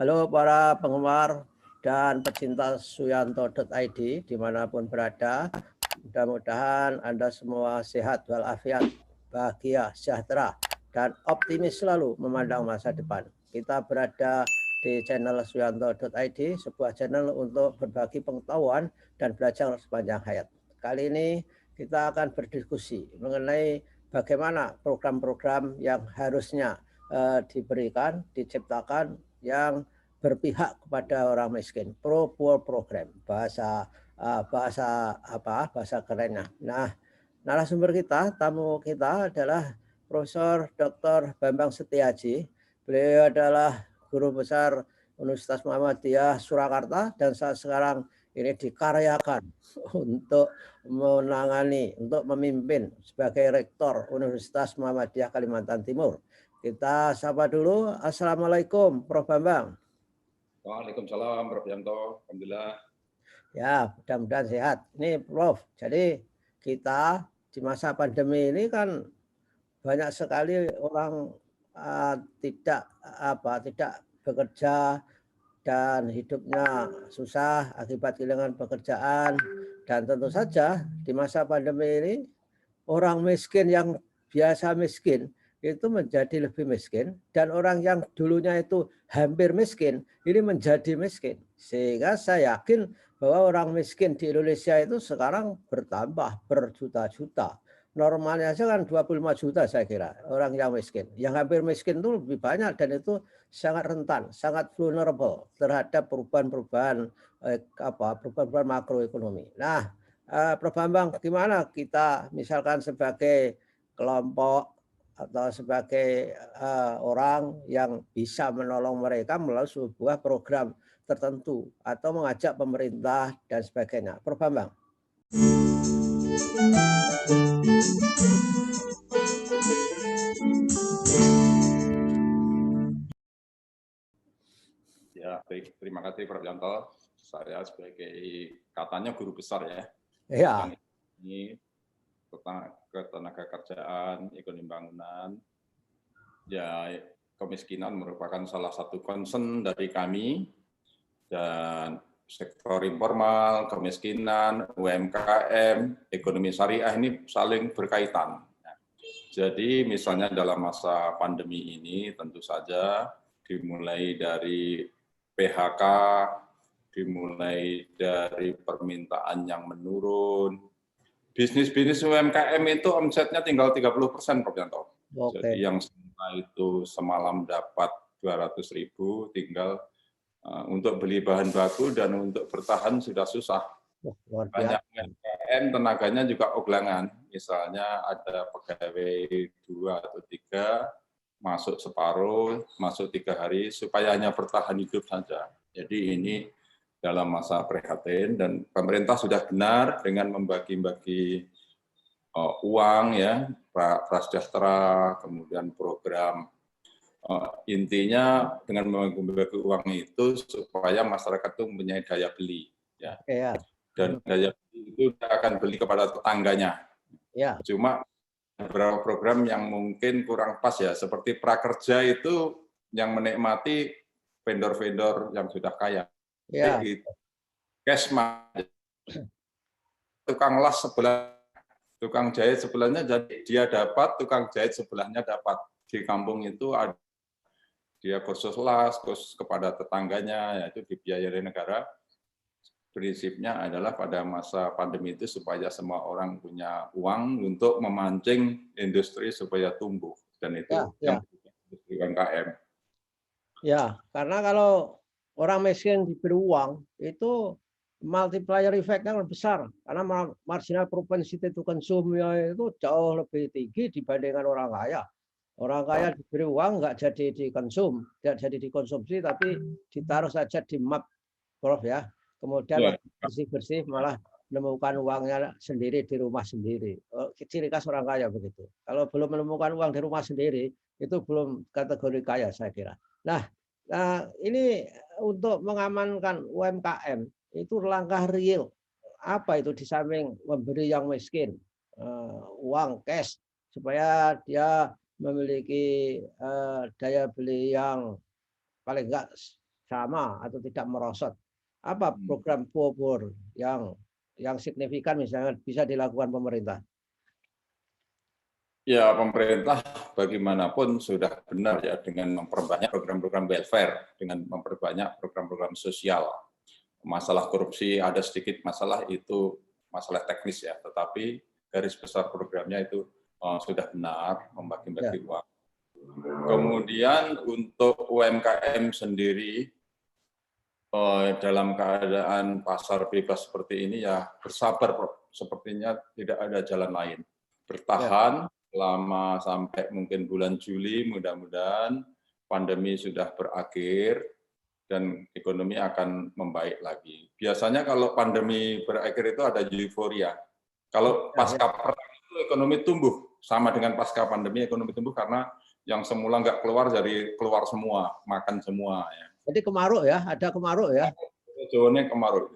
Halo para penggemar dan pecinta Suyanto.id dimanapun berada. Mudah-mudahan Anda semua sehat walafiat, bahagia, sejahtera, dan optimis selalu memandang masa depan. Kita berada di channel Suyanto.id, sebuah channel untuk berbagi pengetahuan dan belajar sepanjang hayat. Kali ini kita akan berdiskusi mengenai bagaimana program-program yang harusnya diberikan, diciptakan yang berpihak kepada orang miskin. Pro-poor program, bahasa kerennya. Nah, narasumber kita, tamu kita adalah Profesor Dr. Bambang Setiaji. Beliau adalah guru besar Universitas Muhammadiyah Surakarta dan saat sekarang ini dikaryakan untuk untuk memimpin sebagai rektor Universitas Muhammadiyah Kalimantan Timur. Kita sapa dulu. Assalamualaikum, Prof. Bambang. Waalaikumsalam, Prof. Yanto. Alhamdulillah. Ya, mudah-mudahan sehat. Ini, Prof. Jadi kita di masa pandemi ini kan banyak sekali orang tidak bekerja dan hidupnya susah akibat kehilangan pekerjaan. Dan tentu saja di masa pandemi ini orang miskin yang biasa miskin itu menjadi lebih miskin dan orang yang dulunya itu hampir miskin ini menjadi miskin. Sehingga saya yakin bahwa orang miskin di Indonesia itu sekarang bertambah berjuta-juta. Normalnya saja kan 25 juta saya kira orang yang miskin. Yang hampir miskin itu lebih banyak dan itu sangat rentan, sangat vulnerable terhadap perubahan-perubahan perubahan makroekonomi. Nah, Prof. Bambang, gimana kita misalkan sebagai kelompok atau sebagai orang yang bisa menolong mereka melalui sebuah program tertentu atau mengajak pemerintah dan sebagainya. Prof. Bambang. Ya, baik. Terima kasih, Prof. Yanto. Saya sebagai katanya guru besar ya. Ya. Ini ketenaga kerjaan, ekonomi bangunan. Ya, kemiskinan merupakan salah satu concern dari kami dan sektor informal, kemiskinan, UMKM, ekonomi syariah ini saling berkaitan. Jadi misalnya dalam masa pandemi ini tentu saja dimulai dari PHK, dimulai dari permintaan yang menurun. Bisnis-bisnis UMKM itu omsetnya tinggal 30%, Prof. Yanto. Jadi yang itu semalam dapat 200.000, tinggal untuk beli bahan baku dan untuk bertahan sudah susah. Banyak UMKM tenaganya juga oglangan. Misalnya ada pegawai 2 atau 3, masuk separuh, masuk 3 hari, supaya hanya bertahan hidup saja. Jadi ini dalam masa prihatin dan pemerintah sudah benar dengan membagi-bagi uang ya, prasejahtera, kemudian program. Intinya dengan membagi uang itu supaya masyarakat itu mempunyai daya beli ya. Dan daya beli itu akan beli kepada tetangganya. Cuma beberapa program yang mungkin kurang pas ya, seperti prakerja itu yang menikmati vendor-vendor yang sudah kaya. Kesma, tukang las sebelah, tukang jahit sebelahnya, jadi dia dapat, tukang jahit sebelahnya dapat. Di kampung itu ada dia kursus las, kursus kepada tetangganya, yaitu dibiayai negara. Prinsipnya adalah pada masa pandemi itu supaya semua orang punya uang untuk memancing industri supaya tumbuh, dan itu yang industri UMKM. Ya, karena kalau orang miskin diberi uang itu multiplier effect-nya besar karena marginal propensity to consume itu jauh lebih tinggi dibandingkan orang kaya. Orang kaya diberi uang nggak jadi dikonsumsi tapi ditaruh saja di map, Prof ya. Kemudian bersih-bersih malah menemukan uangnya sendiri di rumah sendiri. Ciri khas orang kaya begitu. Kalau belum menemukan uang di rumah sendiri itu belum kategori kaya saya kira. Nah, ini untuk mengamankan UMKM itu langkah real apa itu di samping memberi yang miskin uang cash supaya dia memiliki daya beli yang paling enggak sama atau tidak merosot. Apa program POBOR yang signifikan misalnya bisa dilakukan pemerintah? Ya, pemerintah bagaimanapun sudah benar ya dengan memperbanyak program-program welfare, dengan memperbanyak program-program sosial. Masalah korupsi ada sedikit masalah, itu masalah teknis ya, tetapi garis besar programnya itu sudah benar membagi-bagi uang. Kemudian untuk UMKM sendiri dalam keadaan pasar bebas seperti ini ya bersabar, sepertinya tidak ada jalan lain. Bertahan selama sampai mungkin bulan Juli, mudah-mudahan pandemi sudah berakhir dan ekonomi akan membaik lagi. Biasanya kalau pandemi berakhir itu ada euforia. Kalau pasca perang itu ekonomi tumbuh, sama dengan pasca pandemi ekonomi tumbuh karena yang semula nggak keluar jadi keluar semua, makan semua. Ya. Jadi kemaruk ya, ada kemaruk ya. Jawanya kemaruk.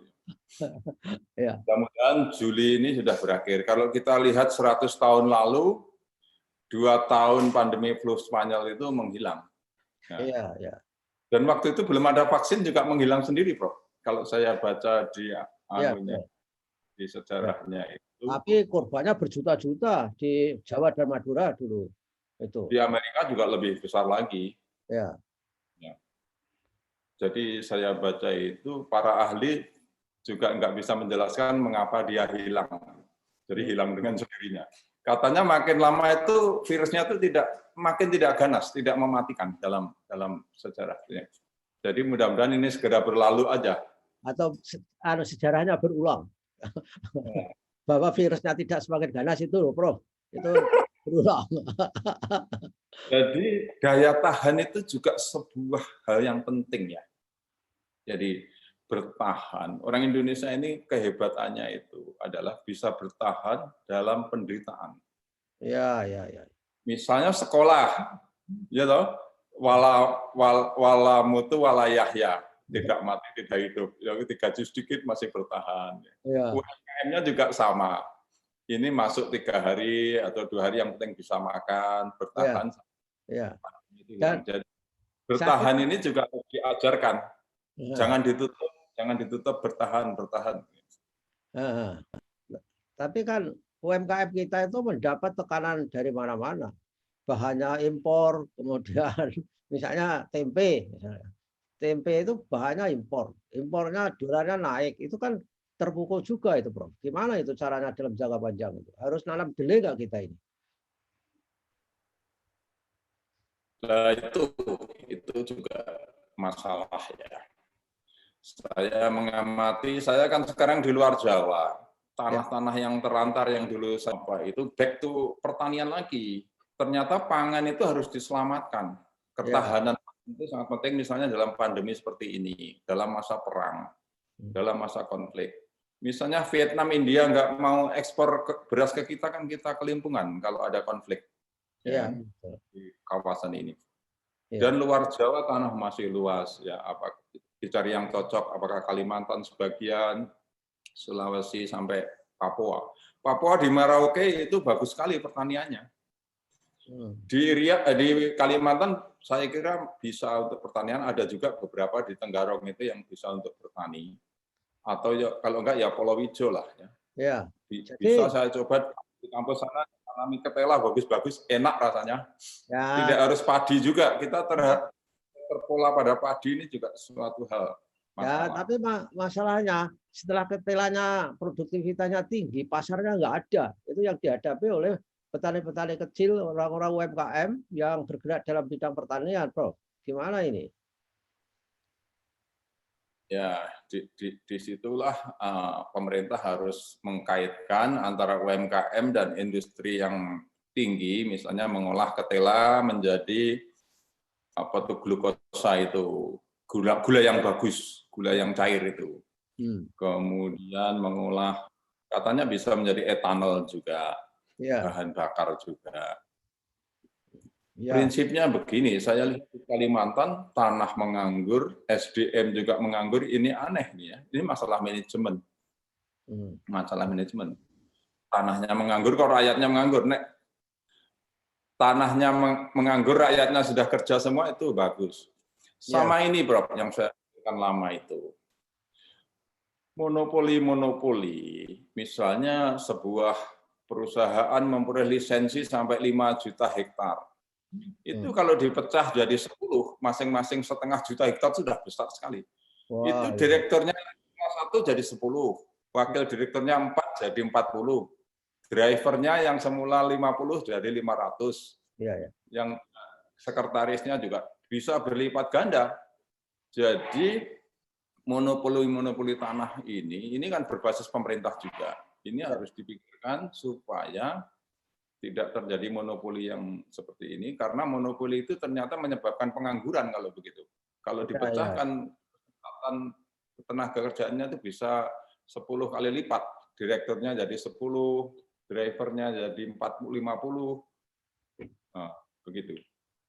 Ya. Mudah-mudahan Juli ini sudah berakhir. Kalau kita lihat 100 tahun lalu, 2 tahun pandemi flu Spanyol itu menghilang. Iya, ya. Dan waktu itu belum ada vaksin juga menghilang sendiri, Prof. Kalau saya baca di di sejarahnya itu. Tapi korbannya berjuta-juta di Jawa dan Madura dulu. Itu. Di Amerika juga lebih besar lagi. Ya. Jadi saya baca itu para ahli juga nggak bisa menjelaskan mengapa dia hilang. Jadi hilang dengan sendirinya. Katanya makin lama itu virusnya itu makin tidak ganas, tidak mematikan dalam sejarahnya. Jadi mudah-mudahan ini segera berlalu aja. Atau sejarahnya berulang. Bahwa virusnya tidak semakin ganas itu loh, Prof. Itu berulang. Jadi daya tahan itu juga sebuah hal yang penting ya. Jadi bertahan. Orang Indonesia ini kehebatannya itu adalah bisa bertahan dalam penderitaan. Ya. Misalnya sekolah, ya toh, wala mutu wala yahya, tidak mati tidak hidup. Yang digaji sedikit masih bertahan. Ya. UMKM-nya juga sama. Ini masuk 3 hari atau 2 hari yang penting bisa makan, bertahan. Ya. Dan jadi bertahan ini juga harus diajarkan. Jangan ditutup, bertahan. Tapi kan UMKM kita itu mendapat tekanan dari mana-mana. Bahannya impor, kemudian misalnya tempe. Tempe itu bahannya impor. Impornya dolarnya naik. Itu kan terpukul juga itu, Prof. Gimana itu caranya dalam jangka panjang itu? Harus nanam delay nggak kita ini? Nah, itu juga masalah ya. Saya mengamati, saya kan sekarang di luar Jawa. Tanah-tanah yang terlantar yang dulu sampai itu back to pertanian lagi. Ternyata pangan itu harus diselamatkan. Ketahanan itu sangat penting misalnya dalam pandemi seperti ini, dalam masa perang, dalam masa konflik. Misalnya Vietnam, India nggak mau ekspor beras ke kita, kan kita kelimpungan kalau ada konflik di kawasan ini. Dan luar Jawa tanah masih luas, ya apa dicari yang cocok, apakah Kalimantan sebagian, Sulawesi sampai Papua. Papua di Merauke itu bagus sekali pertaniannya. Di Kalimantan saya kira bisa untuk pertanian, ada juga beberapa di Tenggarong itu yang bisa untuk bertani. Atau ya, kalau enggak ya Polowijo lah ya. Bisa saya coba di kampus sana tanami ketela bagus-bagus, enak rasanya. Tidak harus padi juga, kita terpola pada padi ini juga suatu hal. Ya, tapi masalahnya setelah ketelanya produktivitasnya tinggi, pasarnya nggak ada. Itu yang dihadapi oleh petani-petani kecil, orang-orang UMKM yang bergerak dalam bidang pertanian, Prof. Gimana ini? Ya, disitulah pemerintah harus mengkaitkan antara UMKM dan industri yang tinggi, misalnya mengolah ketela menjadi glukosa itu, gula yang bagus, gula yang cair itu. Kemudian mengolah, katanya bisa menjadi etanol juga, bahan bakar juga. Prinsipnya begini, saya lihat di Kalimantan tanah menganggur, SDM juga menganggur, ini aneh nih ya. Ini masalah manajemen. Masalah manajemen. Tanahnya menganggur, kok rakyatnya menganggur. Nek tanahnya menganggur, rakyatnya sudah kerja semua, itu bagus. Sama ini, Bro, yang saya kan lama itu. Monopoli, misalnya sebuah perusahaan memperoleh lisensi sampai 5 juta hektar. Itu kalau dipecah jadi 10, masing-masing setengah juta hektar sudah besar sekali. Itu Wah, direkturnya 1 jadi 10, wakil direkturnya 4 jadi 40, drivernya yang semula 50 jadi 500, iya, ya. yang sekretarisnya juga bisa berlipat ganda. Jadi monopoli tanah ini kan berbasis pemerintah juga. Ini harus dipikirkan supaya tidak terjadi monopoli yang seperti ini, karena monopoli itu ternyata menyebabkan pengangguran kalau begitu. Kalau dipecahkan, tenaga kerjaannya itu bisa 10 kali lipat. Direkturnya jadi 10, drivernya jadi 40-50. Nah, begitu.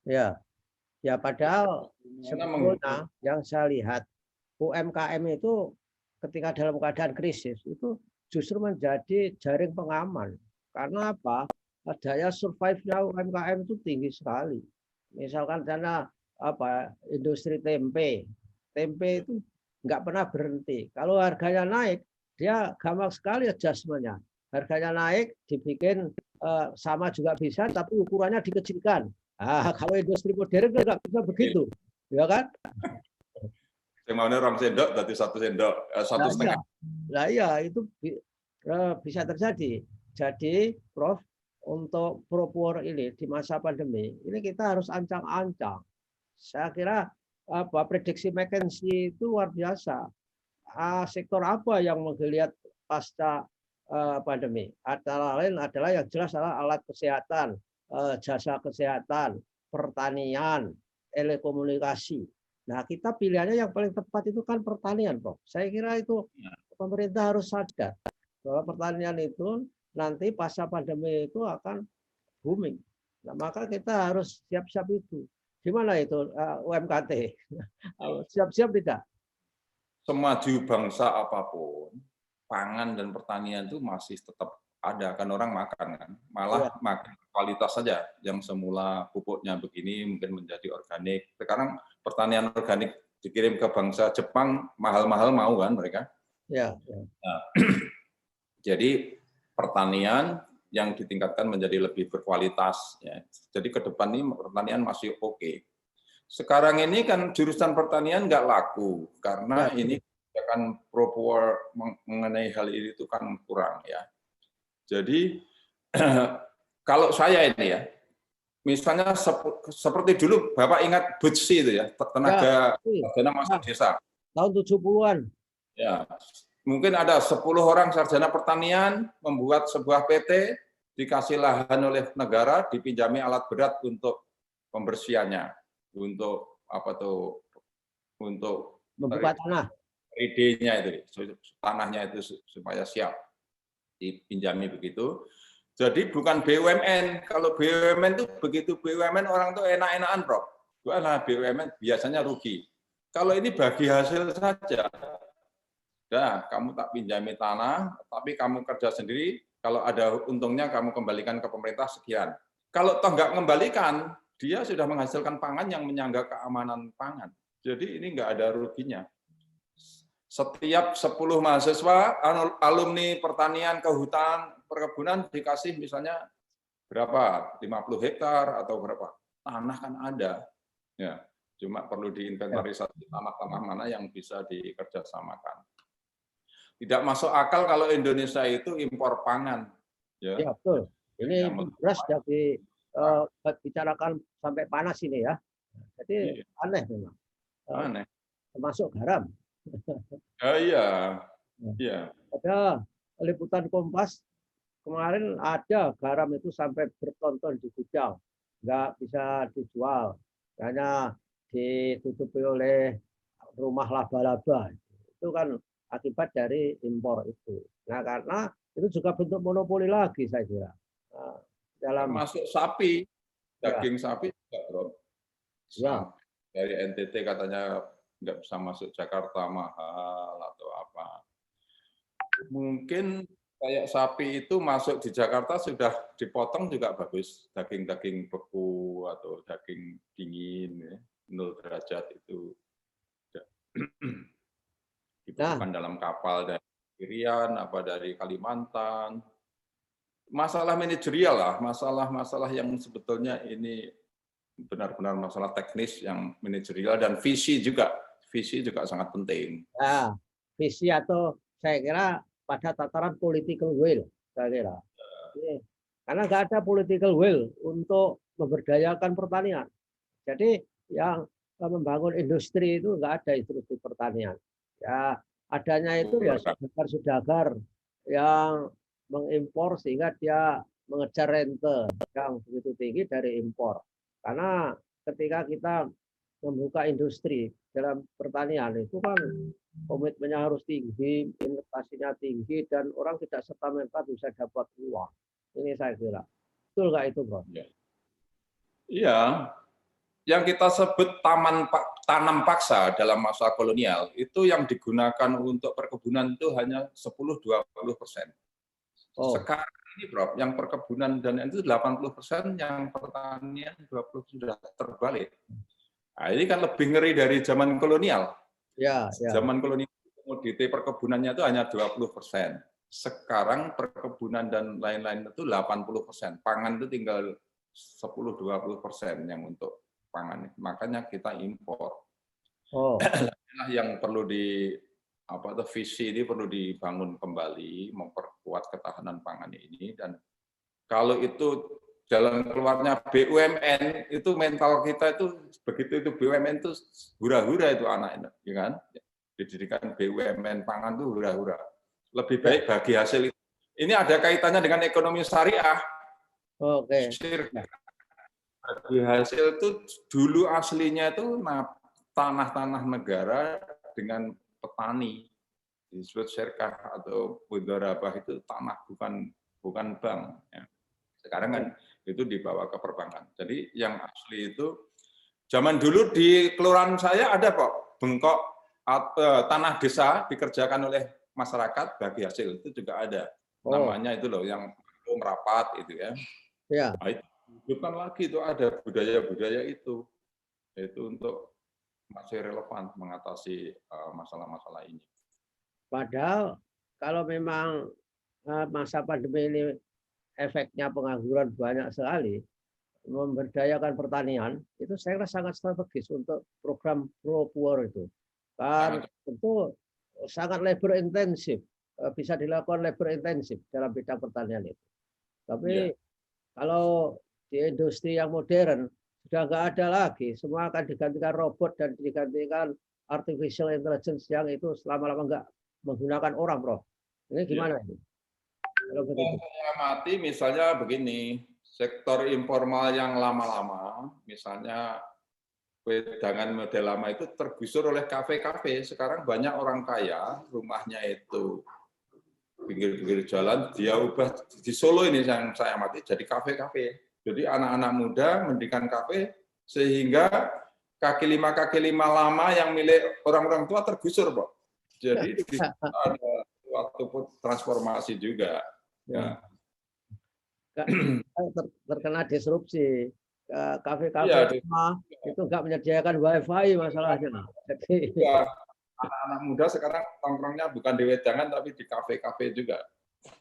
Ya, ya padahal sebetulnya yang saya lihat UMKM itu ketika dalam keadaan krisis itu justru menjadi jaring pengaman. Karena apa? Daya survive-nya UMKM itu tinggi sekali. Misalkan karena industri tempe itu nggak pernah berhenti. Kalau harganya naik, dia gampang sekali adjustment-nya. Harganya naik, dibikin sama juga bisa, tapi ukurannya dikecilkan. Kalau industri modern nggak bisa begitu, ya kan? Yang mana orang sendok, berarti 1 sendok, 1,5. Nah iya, itu bisa terjadi. Jadi, Prof, untuk propor ini di masa pandemi, ini kita harus ancang-ancang. Saya kira prediksi McKinsey itu luar biasa. Sektor apa yang menggeliat pasca pandemi? Antara lain adalah yang jelas adalah alat kesehatan, jasa kesehatan, pertanian, telekomunikasi. Nah, kita pilihannya yang paling tepat itu kan pertanian, Prof. Saya kira itu pemerintah harus sadar bahwa pertanian itu nanti pasca pandemi itu akan booming. Nah, maka kita harus siap-siap itu. Gimana itu UMKT? Siap-siap tidak? Semaju bangsa apapun, pangan dan pertanian itu masih tetap ada, kan orang makan kan. Malah makan kualitas saja, yang semula pupuknya begini mungkin menjadi organik. Sekarang pertanian organik dikirim ke bangsa Jepang, mahal-mahal mau kan mereka. Ya. Nah, jadi pertanian yang ditingkatkan menjadi lebih berkualitas. Ya. Jadi ke depan ini pertanian masih oke. Sekarang ini kan jurusan pertanian nggak laku, karena ini kan propor mengenai hal ini itu kan kurang ya. Jadi kalau saya ini ya, misalnya seperti dulu Bapak ingat BUDSI itu ya, tenaga sarjana masuk desa. Tahun 70-an. Ya, mungkin ada 10 orang sarjana pertanian membuat sebuah PT, dikasih lahan oleh negara, dipinjami alat berat untuk pembersihannya, untuk apa tuh, untuk membuka tanah. idenya itu, tanahnya itu supaya siap dipinjami begitu. Jadi bukan BUMN. Kalau BUMN itu begitu BUMN orang tuh enak-enakan, Prof. Lah BUMN biasanya rugi. Kalau ini bagi hasil saja. Nah, kamu tak pinjami tanah, tapi kamu kerja sendiri. Kalau ada untungnya kamu kembalikan ke pemerintah sekian. Kalau toh nggak mengembalikan, dia sudah menghasilkan pangan yang menyangga keamanan pangan. Jadi ini nggak ada ruginya. Setiap 10 mahasiswa alumni pertanian, kehutan, perkebunan dikasih misalnya berapa? 50 hektar atau berapa? Tanah kan ada. Ya, cuma perlu diinventarisasi tanah-tanah mana yang bisa dikerjasamakan. Tidak masuk akal kalau Indonesia itu impor pangan. Ya, betul. Ini beras jadi bicarakan sampai panas ini ya. Jadi aneh memang. Aneh. Termasuk garam. Iya. Iya. Ada liputan Kompas kemarin ada garam itu sampai bertonton di gudang, nggak bisa dijual, hanya ditutupi oleh rumah laba-laba. Itu kan akibat dari impor itu. Nah, karena itu juga bentuk monopoli lagi saya kira. Nah, dalam masuk sapi, daging sapi juga, Bro. Ya. Dari NTT katanya nggak bisa masuk Jakarta, mahal atau apa. Mungkin kayak sapi itu masuk di Jakarta sudah dipotong juga bagus, daging-daging beku atau daging dingin, ya, 0 derajat itu dibutuhkan dalam kapal dari Irian, apa dari Kalimantan. Masalah manajerial lah, masalah-masalah yang sebetulnya ini benar-benar masalah teknis yang manajerial dan visi juga sangat penting. Nah, visi atau saya kira pada tataran political will, saya kira. Karena nggak ada political will untuk memberdayakan pertanian. Jadi yang membangun industri itu nggak ada instruksi pertanian. Ya, adanya itu ya saudagar-saudagar yang mengimpor sehingga dia mengejar rente yang begitu tinggi dari impor. Karena ketika kita membuka industri dalam pertanian itu kan komitmennya harus tinggi, investasinya tinggi, dan orang tidak serta-merta bisa dapat uang. Ini saya kira. Betul nggak itu, Bro? Iya, yang kita sebut tanam paksa dalam masa kolonial itu yang digunakan untuk perkebunan itu hanya 10-20%. Sekarang ini, Bro, yang perkebunan dan itu 80%, yang pertanian 20% sudah terbalik. Nah, ini kan lebih ngeri dari zaman kolonial. Ya. Zaman kolonial komoditi perkebunannya itu hanya 20%. Sekarang perkebunan dan lain-lain itu 80%. Pangan itu tinggal 10-20% yang untuk pangan. Makanya kita impor. Yang perlu visi ini perlu dibangun kembali, memperkuat ketahanan pangan ini. Dan kalau itu jalan keluarnya BUMN, itu mental kita itu begitu itu BUMN itu hura-hura itu anak, ya kan? Didirikan BUMN pangan itu hura-hura. Lebih baik bagi hasil itu. Ini ada kaitannya dengan ekonomi syariah. Oke. Bagi hasil itu dulu aslinya itu tanah-tanah negara dengan petani, disebut syirkah atau mudharabah, itu tanah bukan bank. Ya. Sekarang kan itu dibawa ke perbankan. Jadi yang asli itu zaman dulu di kelurahan saya ada kok bengkok tanah desa dikerjakan oleh masyarakat bagi hasil, itu juga ada. Namanya itu loh yang merapat itu ya. Ya. Nah, itu bukan lagi itu ada budaya-budaya itu untuk masih relevan mengatasi masalah-masalah ini. Padahal kalau memang masa pandemi ini efeknya pengangguran banyak sekali, memberdayakan pertanian itu saya kira sangat strategis untuk program Pro Poor itu. Kan tentu sangat labor intensif, bisa dilakukan labor intensif dalam bidang pertanian itu. Tapi kalau di industri yang modern sudah nggak ada lagi, semua akan digantikan robot dan digantikan artificial intelligence yang itu selama-lama nggak menggunakan orang, Bro. Ini gimana ini? Kalau begitu. Saya amati misalnya begini, sektor informal yang lama-lama, misalnya wedangan model lama itu tergusur oleh kafe-kafe. Sekarang banyak orang kaya, rumahnya itu pinggir-pinggir jalan, dia ubah di Solo ini yang saya amati jadi kafe-kafe. Jadi anak-anak muda mendirikan kafe sehingga kaki lima lama yang milik orang-orang tua tergusur, Pak. Jadi ada waktu transformasi juga. Ya. Terkena disrupsi. Kafe-kafe itu nggak menyediakan wifi masalahnya. Jadi anak-anak muda sekarang nongkrongnya bukan di wedangan tapi di kafe-kafe juga.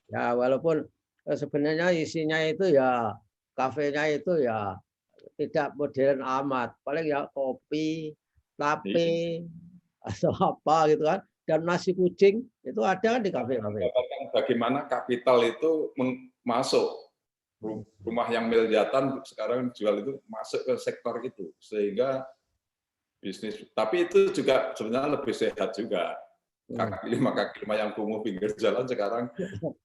Ya walaupun sebenarnya isinya itu ya kafenya itu ya tidak modern amat, paling ya kopi, tape atau apa gitu kan, dan nasi kucing itu ada kan di kafe-kafe. Bagaimana kapital itu masuk rumah yang miliaran sekarang jual itu masuk ke sektor itu sehingga bisnis, tapi itu juga sebenarnya lebih sehat juga. Kaki lima yang kumuh pinggir jalan sekarang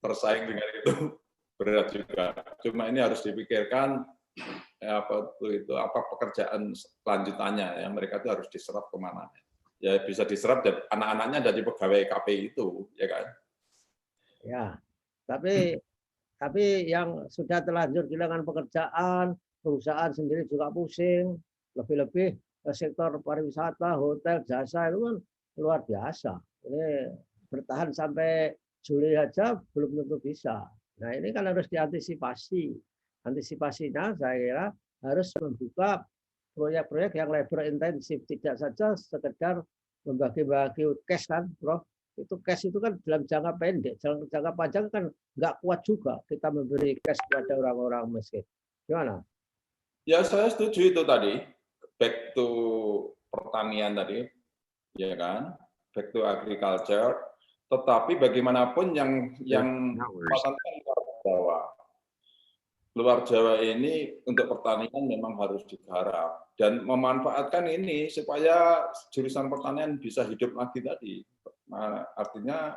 tersaing dengan itu berat juga. Cuma ini harus dipikirkan apa pekerjaan lanjutannya yang mereka itu harus diserap kemana. Ya bisa diserap dan anak-anaknya dari pegawai KPI itu, ya kan? Ya, tapi yang sudah terlanjur kehilangan pekerjaan, perusahaan sendiri juga pusing, lebih-lebih sektor pariwisata, hotel, jasa itu kan luar biasa. Ini bertahan sampai Juli aja belum tentu bisa. Nah ini kan harus diantisipasi. Antisipasinya saya kira harus membuka proyek-proyek yang labor intensif, tidak saja sekedar membagi-bagi cash kan, Prof. Itu cash itu kan dalam jangka pendek, jangka panjang kan nggak kuat juga kita memberi cash kepada orang-orang miskin. Gimana? Ya saya setuju itu tadi, back to pertanian tadi, ya kan, back to agriculture. Tetapi bagaimanapun yang luar Jawa ini untuk pertanian memang harus digarap dan memanfaatkan ini supaya jurusan pertanian bisa hidup lagi tadi. Nah, artinya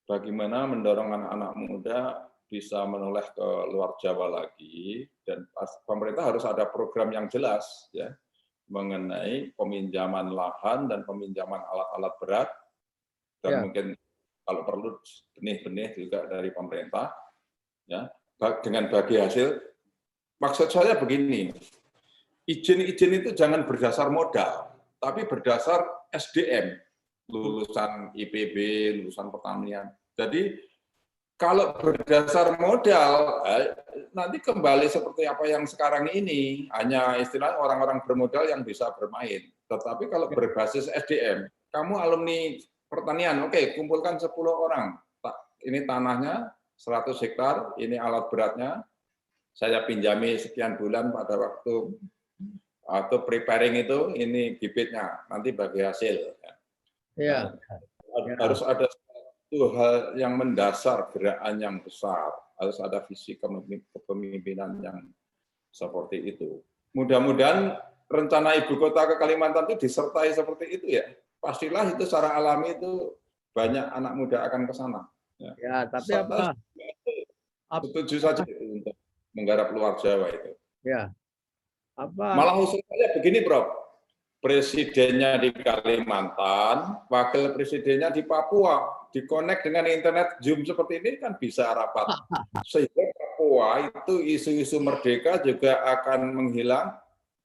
bagaimana mendorong anak-anak muda bisa menoleh ke luar Jawa lagi, dan pemerintah harus ada program yang jelas ya mengenai peminjaman lahan dan peminjaman alat-alat berat, dan mungkin kalau perlu benih-benih juga dari pemerintah ya, dengan bagi hasil. Maksud saya begini, izin-izin itu jangan berdasar modal, tapi berdasar SDM, lulusan IPB, lulusan pertanian. Jadi kalau berdasar modal, nanti kembali seperti apa yang sekarang ini, hanya istilahnya orang-orang bermodal yang bisa bermain. Tetapi kalau berbasis SDM, kamu alumni pertanian, oke, kumpulkan 10 orang. Ini tanahnya 100 hektar, ini alat beratnya, saya pinjami sekian bulan pada waktu atau preparing itu, ini bibitnya, nanti bagi hasil. Ya. Harus ada satu hal yang mendasar, gerakan yang besar, harus ada visi kepemimpinan yang seperti itu. Mudah-mudahan rencana ibu kota ke Kalimantan itu disertai seperti itu ya. Pastilah itu secara alami itu banyak anak muda akan ke sana. Ya, tapi apa? Setuju saja itu untuk menggarap luar Jawa itu. Ya. Apa? Malah usulnya begini, Prof. Presidennya di Kalimantan, wakil presidennya di Papua, dikonek dengan internet Zoom seperti ini kan bisa rapat. Sehingga Papua itu isu-isu merdeka juga akan menghilang.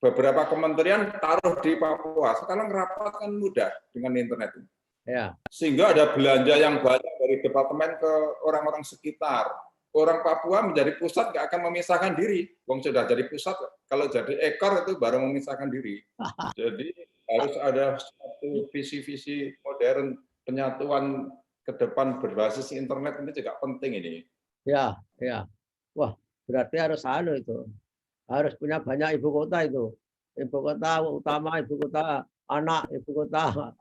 Beberapa kementerian taruh di Papua. Sekarang rapat kan mudah dengan internet. Ya. Sehingga ada belanja yang banyak dari departemen ke orang-orang sekitar. Orang Papua menjadi pusat nggak akan memisahkan diri. Wong sudah jadi pusat, kalau jadi ekor itu baru memisahkan diri. Jadi harus ada satu visi-visi modern, penyatuan ke depan berbasis internet ini juga penting ini. Ya, ya. Wah, berarti harus itu. Harus punya banyak ibu kota itu. Ibu kota utama, ibu kota anak, ibu kota.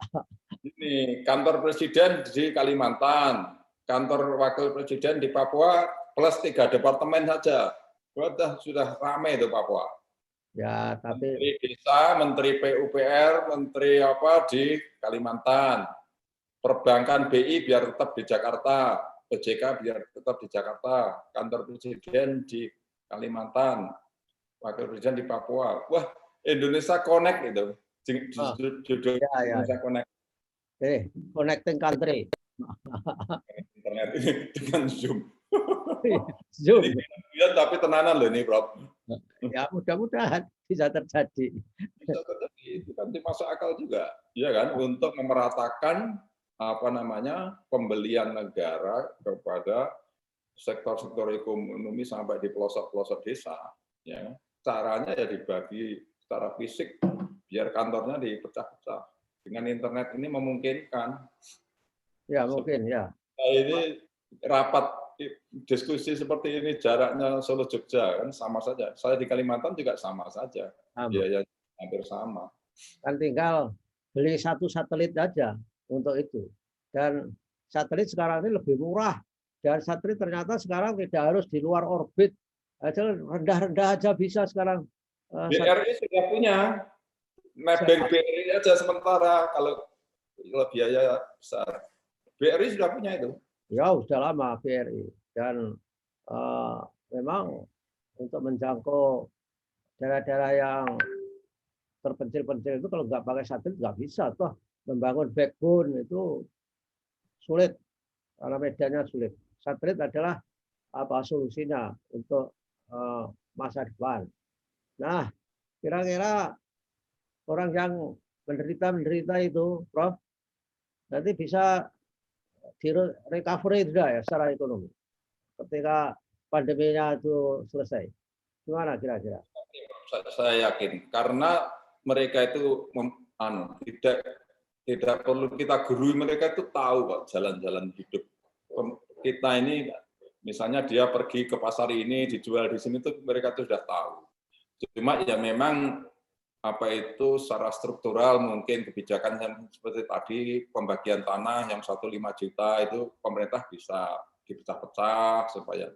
Ini kantor presiden di Kalimantan, kantor wakil presiden di Papua, plus 3 departemen saja. Sudah ramai itu Papua. Ya, tapi Menteri Desa, Menteri PUPR, Menteri apa di Kalimantan. Perbankan BI biar tetap di Jakarta, OJK biar tetap di Jakarta, kantor presiden di Kalimantan, wakil presiden di Papua. Wah, Indonesia Connect itu. Judul Indonesia Connect. Connecting country. Internet ini dengan Zoom. Zoom. Ya, tapi tenanan loh ini, Prof. Ya, mudah-mudahan bisa terjadi. Bisa terjadi, itu kan masuk akal juga, ya kan, untuk memeratakan pembelian negara kepada sektor-sektor ekonomi sampai di pelosok-pelosok desa. Ya, caranya ya dibagi secara fisik, biar kantornya dipecah-pecah. Dengan internet ini memungkinkan. Ya, mungkin ya. Ini rapat diskusi seperti ini jaraknya Solo Jogja kan sama saja. Saya di Kalimantan juga sama saja. Biaya hampir sama. Kan tinggal beli satu satelit aja untuk itu. Dan satelit sekarang ini lebih murah. Dan satelit ternyata sekarang tidak harus di luar orbit. Rendah-rendah aja bisa sekarang. BRI sudah punya. Nebeng BRI aja sementara kalau biaya besar. BRI sudah punya itu. Ya, sudah lama BRI. Dan memang untuk menjangkau daerah-daerah yang terpencil-pencil itu kalau nggak pakai satelit nggak bisa. Toh membangun backbone itu sulit karena medannya sulit. Satelit adalah solusinya untuk masa depan. Nah, kira-kira orang yang menderita itu, Prof, nanti bisa di recovery tidak ya secara ekonomi ketika pandeminya itu selesai? Gimana kira-kira? Saya yakin karena mereka itu tidak perlu kita gurui, mereka itu tahu kok jalan-jalan hidup. Kita ini misalnya dia pergi ke pasar ini dijual di sini tuh mereka tuh sudah tahu. Cuma ya memang apa itu secara struktural mungkin kebijakan yang seperti tadi pembagian tanah yang 1,5 juta itu pemerintah bisa dipecah-pecah supaya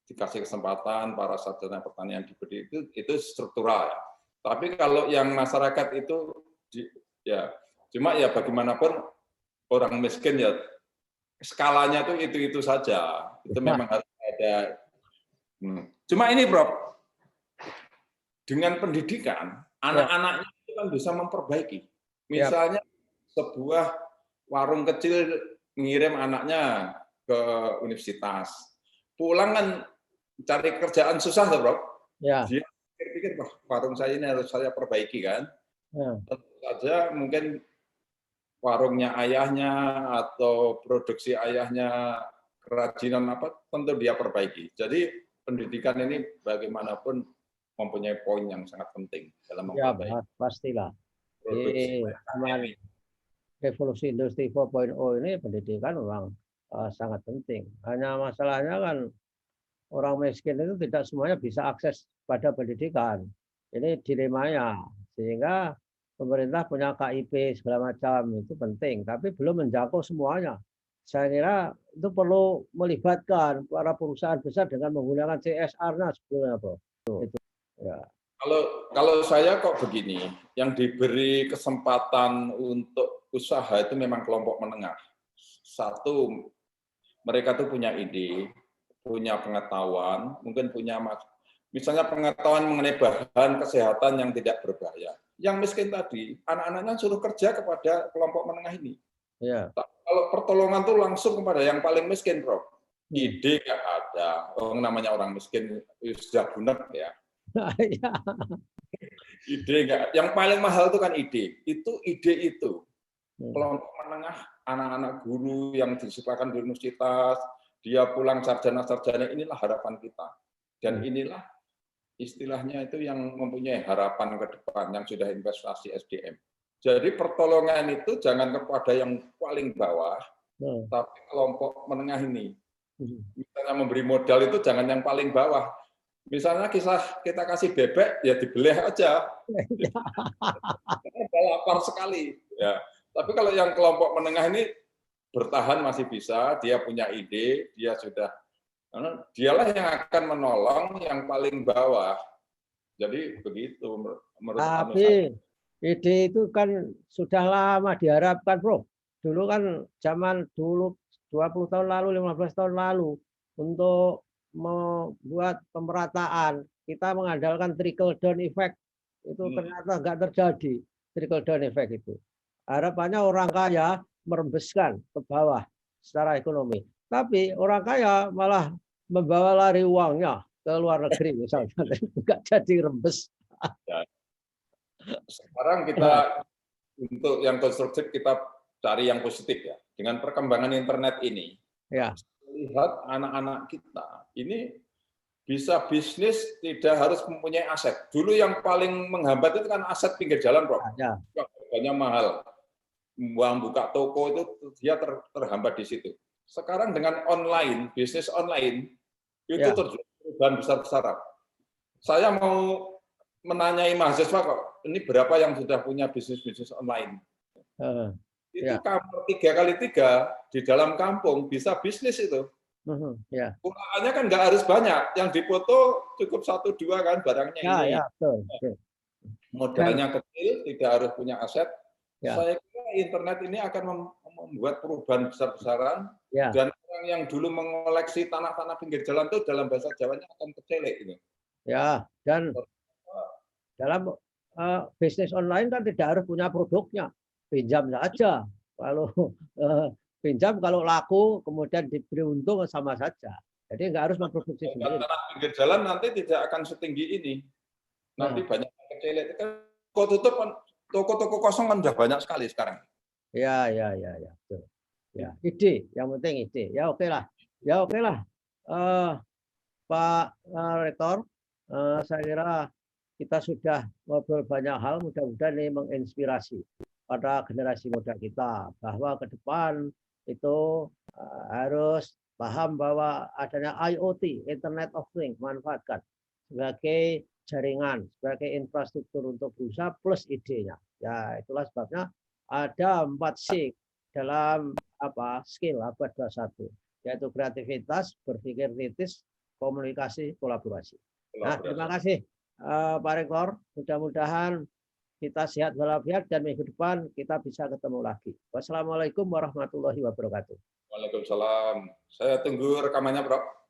dikasih kesempatan para sarjana pertanian diberi itu struktural ya. Tapi kalau yang masyarakat itu ya cuma ya bagaimanapun orang miskin ya skalanya tuh itu saja. Itu memang harus ada. Cuma ini Prof, dengan pendidikan anak-anaknya itu kan bisa memperbaiki. Misalnya sebuah warung kecil mengirim anaknya ke universitas, pulang kan cari kerjaan susah tuh Prof. Ya. Dia pikir-pikir, wah warung saya ini harus saya perbaiki kan. Tentu saja mungkin warungnya ayahnya atau produksi ayahnya kerajinan apa tentu dia perbaiki. Jadi pendidikan ini bagaimanapun mempunyai poin yang sangat penting dalam memperbaiki. Ya, pastilah. Produksi Revolusi Industri 4.0 ini pendidikan memang sangat penting. Hanya masalahnya kan orang miskin itu tidak semuanya bisa akses pada pendidikan. Ini dilemanya. Sehingga pemerintah punya KIP segala macam itu penting, tapi belum menjangkau semuanya. Saya kira itu perlu melibatkan para perusahaan besar dengan menggunakan CSR-nya sebetulnya, Bro. Itu. Ya. Kalau saya kok begini, yang diberi kesempatan untuk usaha itu memang kelompok menengah. Satu, mereka tuh punya ide, punya pengetahuan, mungkin punya misalnya pengetahuan mengenai bahan kesehatan yang tidak berbahaya. Yang miskin tadi, anak-anaknya suruh kerja kepada kelompok menengah ini. Ya. Kalau pertolongan tuh langsung kepada yang paling miskin, Prof. Ide nggak ada. Namanya orang miskin sudah bunek ya. Ide nggak. Yang paling mahal itu kan ide. Ide itu. Kelompok menengah, anak-anak guru yang disipalkan di universitas, dia pulang sarjana-sarjana, inilah harapan kita. Dan inilah istilahnya itu yang mempunyai harapan ke depan, yang sudah investasi SDM. Jadi pertolongan itu jangan kepada yang paling bawah, tapi kelompok menengah ini. Misalnya memberi modal itu jangan yang paling bawah. Misalnya kita kasih bebek, ya dibeleh aja. Karena lapar sekali. Ya. Tapi kalau yang kelompok menengah ini bertahan masih bisa, dia punya ide, dialah yang akan menolong yang paling bawah. Jadi begitu menurut Tapi ide itu kan sudah lama diharapkan, Bro. Dulu kan zaman dulu 20 tahun lalu, 15 tahun lalu untuk membuat pemerataan, kita mengandalkan trickle down effect. Itu ternyata nggak terjadi trickle down effect itu. Harapannya orang kaya merembeskan ke bawah secara ekonomi. Tapi orang kaya malah membawa lari uangnya ke luar negeri misalnya. Nggak jadi rembes. Sekarang kita untuk yang konstruktif kita cari yang positif ya. Dengan perkembangan internet ini, lihat anak-anak kita ini bisa bisnis tidak harus mempunyai aset. Dulu yang paling menghambat itu kan aset pinggir jalan, Prof. Harganya mahal. Uang buka toko itu dia terhambat di situ. Sekarang dengan online, bisnis online, itu terjadi perubahan besar-besaran. Saya mau menanyai mahasiswa kok, ini berapa yang sudah punya bisnis-bisnis online? Itu kamar 3x3 di dalam kampung bisa bisnis itu. Ukurannya kan nggak harus banyak, yang difoto cukup 1-2 kan barangnya ini. Modalnya kecil, tidak harus punya aset. Saya kira internet ini akan membuat perubahan besar-besaran dan orang yang dulu mengoleksi tanah-tanah pinggir jalan itu dalam bahasa Jawanya akan kecelek ini. Ya, dan dalam bisnis online kan tidak harus punya produknya, pinjam saja. Kalau pinjam, kalau laku kemudian diberi untung sama saja. Jadi nggak harus memproduksi sendiri. Tanah pinggir jalan nanti tidak akan setinggi ini. Nanti banyak kecelek. Kok tutup kan? Toko-toko kosong kan sudah banyak sekali sekarang. Ya. Betul. Ya, ide, yang penting ide. Ya oke lah. Pak Rektor, saya kira kita sudah ngobrol banyak hal, mudah-mudahan ini menginspirasi pada generasi muda kita bahwa ke depan itu harus paham bahwa adanya IoT, Internet of Things, manfaatkan sebagai jaringan, sebagai infrastruktur untuk berusaha plus idenya. Ya, itulah sebabnya ada 4C dalam skill abad 21, yaitu kreativitas, berpikir kritis, komunikasi, kolaborasi. Nah, terima kasih Pak Rektor. Mudah-mudahan kita sehat walafiat dan minggu depan kita bisa ketemu lagi. Wassalamualaikum warahmatullahi wabarakatuh. Waalaikumsalam. Saya tunggu rekamannya, Prof.